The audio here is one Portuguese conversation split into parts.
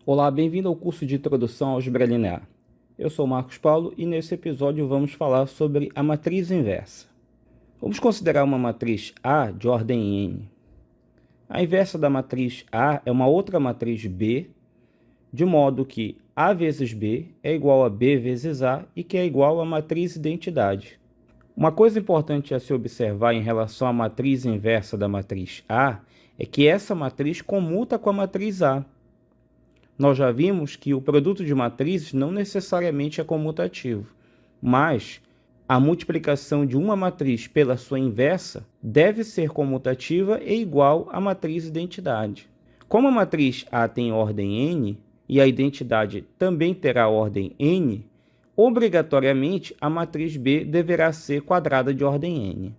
Olá, bem-vindo ao curso de Introdução à Álgebra Linear. Eu sou Marcos Paulo e nesse episódio vamos falar sobre a matriz inversa. Vamos considerar uma matriz A de ordem n. A inversa da matriz A é uma outra matriz B, de modo que A vezes B é igual a B vezes A e que é igual à matriz identidade. Uma coisa importante a se observar em relação à matriz inversa da matriz A é que essa matriz comuta com a matriz A. Nós já vimos que o produto de matrizes não necessariamente é comutativo, mas a multiplicação de uma matriz pela sua inversa deve ser comutativa e igual à matriz identidade. Como a matriz A tem ordem n e a identidade também terá ordem n, obrigatoriamente a matriz B deverá ser quadrada de ordem n.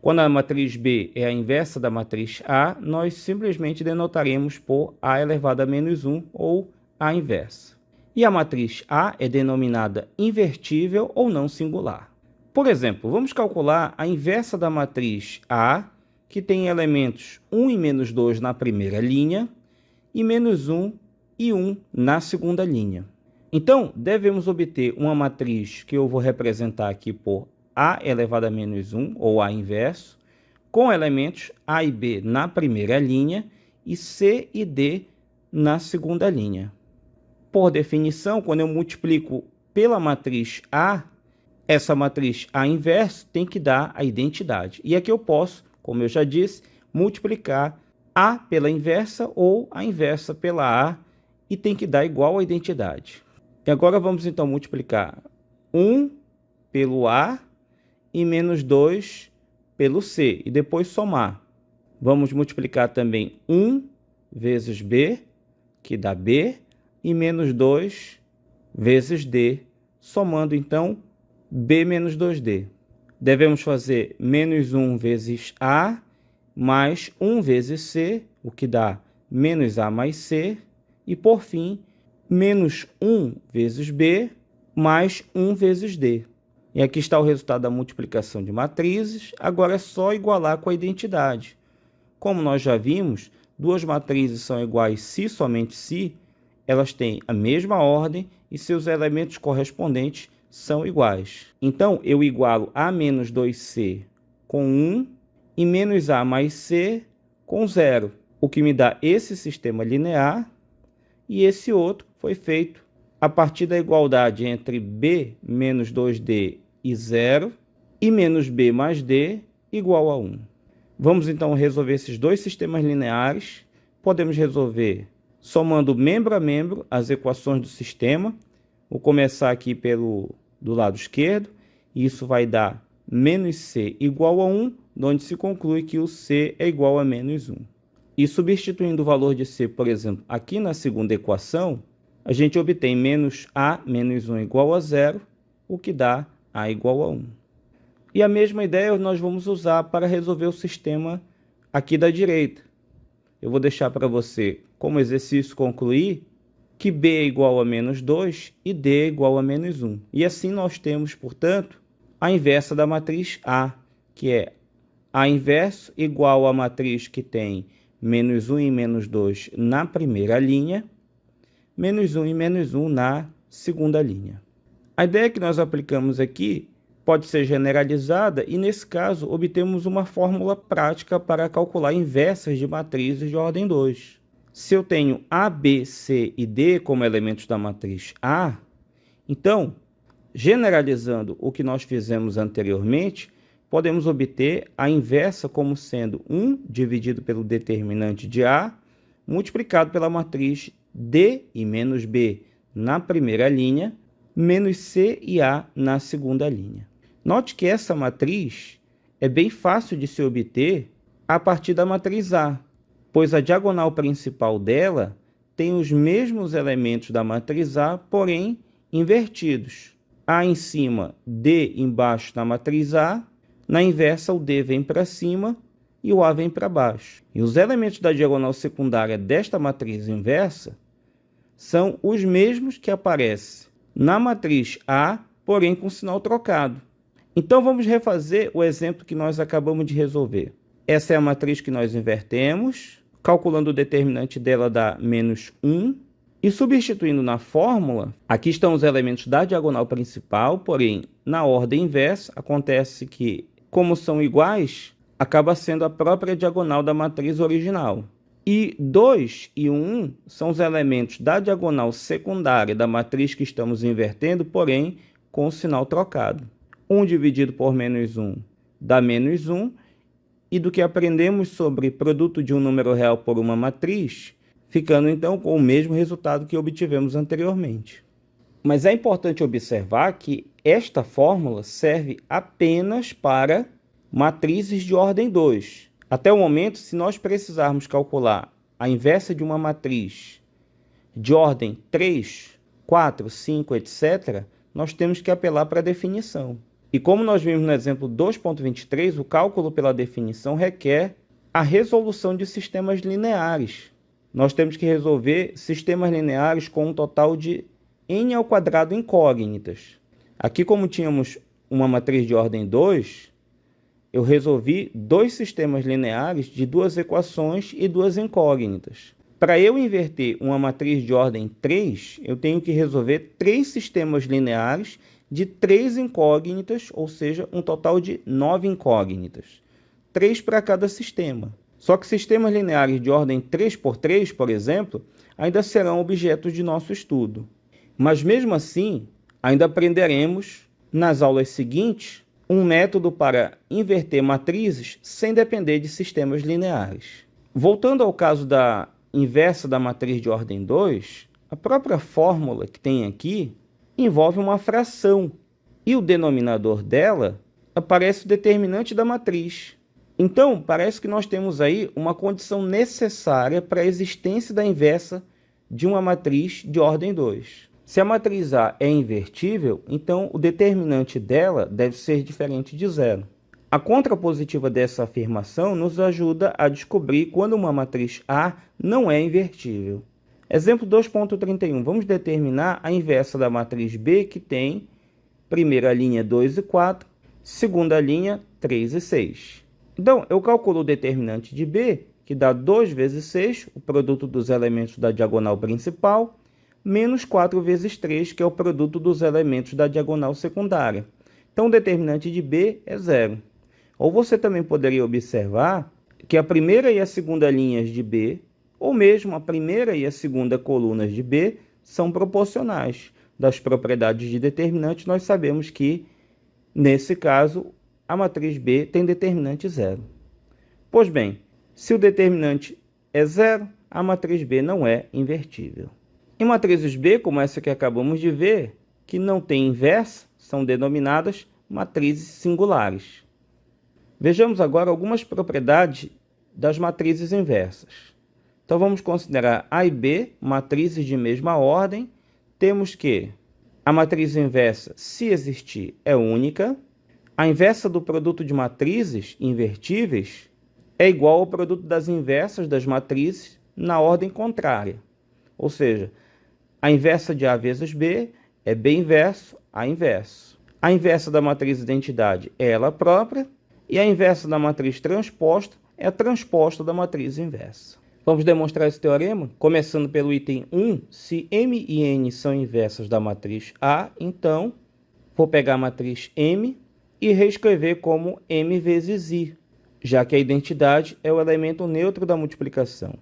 Quando a matriz B é a inversa da matriz A, nós simplesmente denotaremos por A elevado a menos 1 ou A inversa. E a matriz A é denominada invertível ou não singular. Por exemplo, vamos calcular a inversa da matriz A, que tem elementos 1 e menos 2 na primeira linha, e menos 1 e 1 na segunda linha. Então, devemos obter uma matriz que eu vou representar aqui por A elevado a menos 1, ou A inverso, com elementos A e B na primeira linha e C e D na segunda linha. Por definição, quando eu multiplico pela matriz A, essa matriz A inverso tem que dar a identidade. E aqui eu posso, como eu já disse, multiplicar A pela inversa ou a inversa pela A e tem que dar igual à identidade. E agora vamos então multiplicar 1 pelo A e menos 2 pelo C, e depois somar. Vamos multiplicar também 1 vezes B, que dá B, e menos 2 vezes D, somando então B menos 2D. Devemos fazer menos 1 vezes A, mais 1 vezes C, o que dá menos A mais C, e por fim, menos 1 vezes B, mais 1 vezes D. E aqui está o resultado da multiplicação de matrizes. Agora é só igualar com a identidade. Como nós já vimos, duas matrizes são iguais se somente se elas têm a mesma ordem e seus elementos correspondentes são iguais. Então, eu igualo A menos 2C com 1 e menos A mais C com 0, o que me dá esse sistema linear, e esse outro foi feito a partir da igualdade entre B menos 2D e 0 e menos B mais D igual a 1. Vamos então resolver esses dois sistemas lineares. Podemos resolver somando membro a membro as equações do sistema. Vou começar aqui do lado esquerdo. Isso vai dar menos C igual a 1, onde se conclui que o C é igual a menos 1. E substituindo o valor de C, por exemplo, aqui na segunda equação, a gente obtém menos A menos 1 igual a 0, o que dá A igual a 1. E a mesma ideia nós vamos usar para resolver o sistema aqui da direita. Eu vou deixar para você, como exercício concluir, que B é igual a menos 2 e D é igual a menos 1. E assim nós temos, portanto, a inversa da matriz A, que é A inverso igual à matriz que tem menos 1 e menos 2 na primeira linha, menos 1 e menos 1 na segunda linha. A ideia que nós aplicamos aqui pode ser generalizada e, nesse caso, obtemos uma fórmula prática para calcular inversas de matrizes de ordem 2. Se eu tenho A, B, C e D como elementos da matriz A, então, generalizando o que nós fizemos anteriormente, podemos obter a inversa como sendo 1 dividido pelo determinante de A, multiplicado pela matriz D e menos B na primeira linha, menos C e A na segunda linha. Note que essa matriz é bem fácil de se obter a partir da matriz A, pois a diagonal principal dela tem os mesmos elementos da matriz A, porém invertidos. A em cima, D embaixo na matriz A, na inversa o D vem para cima e o A vem para baixo. E os elementos da diagonal secundária desta matriz inversa são os mesmos que aparecem na matriz A, porém com sinal trocado. Então, vamos refazer o exemplo que nós acabamos de resolver. Essa é a matriz que nós invertemos. Calculando o determinante dela dá menos 1 E substituindo na fórmula, aqui estão os elementos da diagonal principal, porém, na ordem inversa, acontece que, como são iguais, acaba sendo a própria diagonal da matriz original. E 2 e 1 são os elementos da diagonal secundária da matriz que estamos invertendo, porém, com o sinal trocado. 1 dividido por menos 1 dá menos 1, e do que aprendemos sobre produto de um número real por uma matriz, ficando então com o mesmo resultado que obtivemos anteriormente. Mas é importante observar que esta fórmula serve apenas para matrizes de ordem 2. Até o momento, se nós precisarmos calcular a inversa de uma matriz de ordem 3, 4, 5, etc., nós temos que apelar para a definição. E como nós vimos no exemplo 2.23, o cálculo pela definição requer a resolução de sistemas lineares. Nós temos que resolver sistemas lineares com um total de n² incógnitas. Aqui, como tínhamos uma matriz de ordem 2, eu resolvi 2 sistemas lineares de 2 equações e 2 incógnitas. Para eu inverter uma matriz de ordem 3, eu tenho que resolver 3 sistemas lineares de 3 incógnitas, ou seja, um total de 9 incógnitas. 3 para cada sistema. Só que sistemas lineares de ordem 3×3, por exemplo, ainda serão objetos de nosso estudo. Mas mesmo assim, ainda aprenderemos nas aulas seguintes um método para inverter matrizes sem depender de sistemas lineares. Voltando ao caso da inversa da matriz de ordem 2, a própria fórmula que tem aqui envolve uma fração, e o denominador dela aparece o determinante da matriz. Então, parece que nós temos aí uma condição necessária para a existência da inversa de uma matriz de ordem 2. Se a matriz A é invertível, então o determinante dela deve ser diferente de zero. A contrapositiva dessa afirmação nos ajuda a descobrir quando uma matriz A não é invertível. Exemplo 2.31. Vamos determinar a inversa da matriz B, que tem primeira linha 2 e 4, segunda linha 3 e 6. Então, eu calculo o determinante de B, que dá 2 vezes 6, o produto dos elementos da diagonal principal, menos 4 vezes 3, que é o produto dos elementos da diagonal secundária. Então, o determinante de B é zero. Ou você também poderia observar que a primeira e a segunda linhas de B, ou mesmo a primeira e a segunda colunas de B, são proporcionais. Das propriedades de determinante, nós sabemos que, nesse caso, a matriz B tem determinante zero. Pois bem, se o determinante é zero, a matriz B não é invertível. Em matrizes B, como essa que acabamos de ver, que não tem inversa, são denominadas matrizes singulares. Vejamos agora algumas propriedades das matrizes inversas. Então, vamos considerar A e B, matrizes de mesma ordem. Temos que a matriz inversa, se existir, é única. A inversa do produto de matrizes invertíveis é igual ao produto das inversas das matrizes na ordem contrária. Ou seja, a inversa de A vezes B é B inverso, A inverso. A inversa da matriz identidade é ela própria. E a inversa da matriz transposta é a transposta da matriz inversa. Vamos demonstrar esse teorema? Começando pelo item 1, se M e N são inversas da matriz A, então vou pegar a matriz M e reescrever como M vezes I, já que a identidade é o elemento neutro da multiplicação.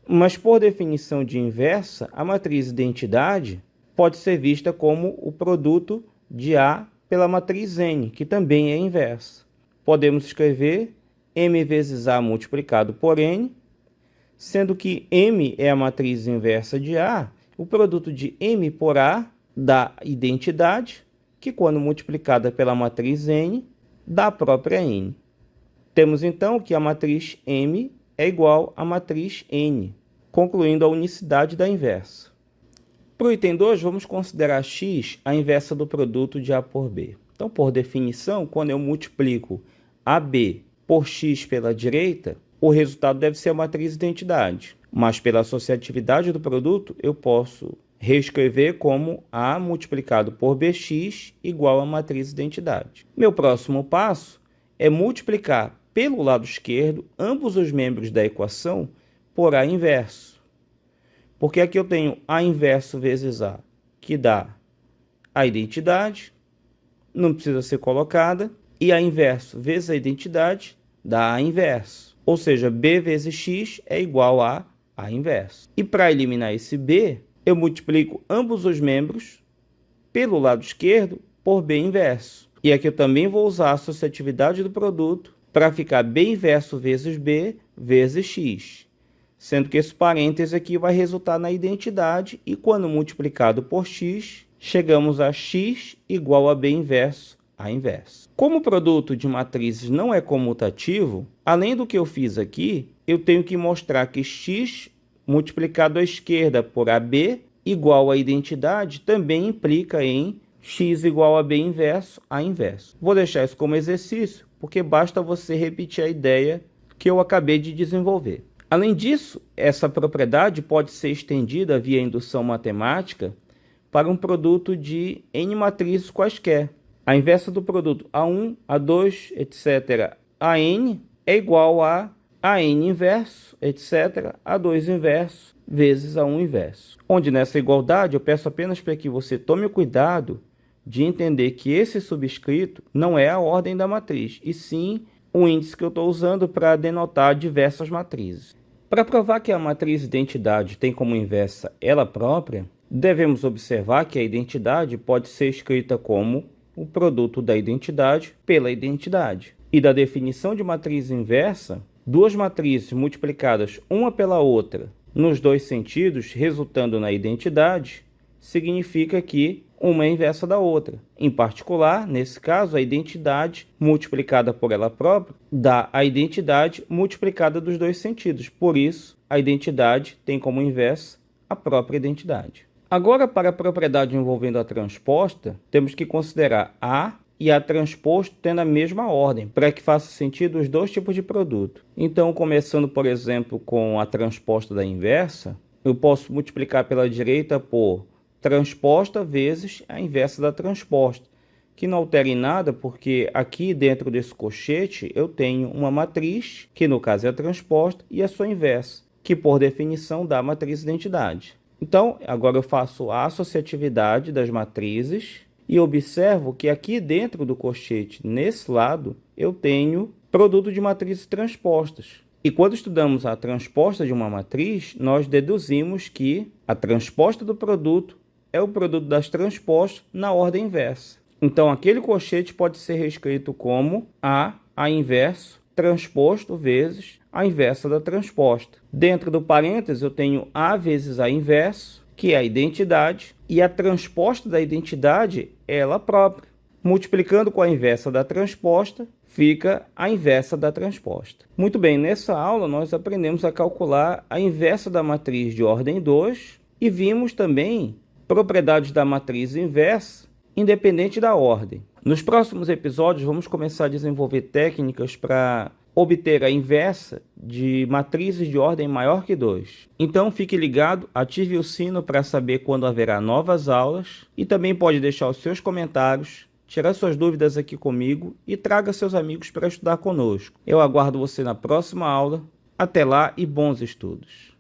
Mas por definição de inversa, a matriz identidade pode ser vista como o produto de A pela matriz N, que também é inversa. Podemos escrever M vezes A multiplicado por N, sendo que M é a matriz inversa de A, o produto de M por A dá identidade, que quando multiplicada pela matriz N, dá a própria N. Temos então que a matriz M é igual à matriz N, concluindo a unicidade da inversa. Para o item 2, vamos considerar x a inversa do produto de A por B. Então, por definição, quando eu multiplico AB por x pela direita, o resultado deve ser a matriz identidade. Mas pela associatividade do produto, eu posso reescrever como A multiplicado por BX igual a matriz identidade. Meu próximo passo é multiplicar pelo lado esquerdo ambos os membros da equação por A inverso. Porque aqui eu tenho A inverso vezes A, que dá a identidade, não precisa ser colocada, e A inverso vezes a identidade dá A inverso. Ou seja, B vezes X é igual a A inverso. E para eliminar esse B, eu multiplico ambos os membros pelo lado esquerdo por B inverso. E aqui eu também vou usar a associatividade do produto para ficar B inverso vezes B vezes X. Sendo que esse parêntese aqui vai resultar na identidade e quando multiplicado por X, chegamos a X igual a B inverso A inverso. Como o produto de matrizes não é comutativo, além do que eu fiz aqui, eu tenho que mostrar que X multiplicado à esquerda por AB igual à identidade também implica em X igual a B inverso A inverso. Vou deixar isso como exercício, porque basta você repetir a ideia que eu acabei de desenvolver. Além disso, essa propriedade pode ser estendida via indução matemática para um produto de N matrizes quaisquer. A inversa do produto A1, A2, etc. a N é igual a N inverso, etc. A2 inverso vezes A1 inverso. Onde nessa igualdade eu peço apenas para que você tome o cuidado de entender que esse subscrito não é a ordem da matriz, e sim o índice que eu estou usando para denotar diversas matrizes. Para provar que a matriz identidade tem como inversa ela própria, devemos observar que a identidade pode ser escrita como o produto da identidade pela identidade. E da definição de matriz inversa, duas matrizes multiplicadas uma pela outra nos dois sentidos, resultando na identidade, significa que uma é inversa da outra. Em particular, nesse caso, a identidade multiplicada por ela própria dá a identidade multiplicada dos dois sentidos. Por isso, a identidade tem como inversa a própria identidade. Agora, para a propriedade envolvendo a transposta, temos que considerar A e A transposto tendo a mesma ordem, para que faça sentido os dois tipos de produto. Então, começando, por exemplo, com a transposta da inversa, eu posso multiplicar pela direita por transposta vezes a inversa da transposta, que não altera em nada, porque aqui dentro desse colchete eu tenho uma matriz, que no caso é a transposta, e a sua inversa, que por definição dá a matriz identidade. Então, agora eu faço a associatividade das matrizes e observo que aqui dentro do colchete, nesse lado, eu tenho produto de matrizes transpostas. E quando estudamos a transposta de uma matriz, nós deduzimos que a transposta do produto é o produto das transpostas na ordem inversa. Então, aquele colchete pode ser reescrito como A inverso transposto vezes a inversa da transposta. Dentro do parênteses, eu tenho A vezes A inverso, que é a identidade, e a transposta da identidade é ela própria. Multiplicando com a inversa da transposta, fica a inversa da transposta. Muito bem, nessa aula nós aprendemos a calcular a inversa da matriz de ordem 2 e vimos também propriedades da matriz inversa, independente da ordem. Nos próximos episódios, vamos começar a desenvolver técnicas para obter a inversa de matrizes de ordem maior que 2. Então, fique ligado, ative o sino para saber quando haverá novas aulas e também pode deixar os seus comentários, tirar suas dúvidas aqui comigo e traga seus amigos para estudar conosco. Eu aguardo você na próxima aula. Até lá e bons estudos!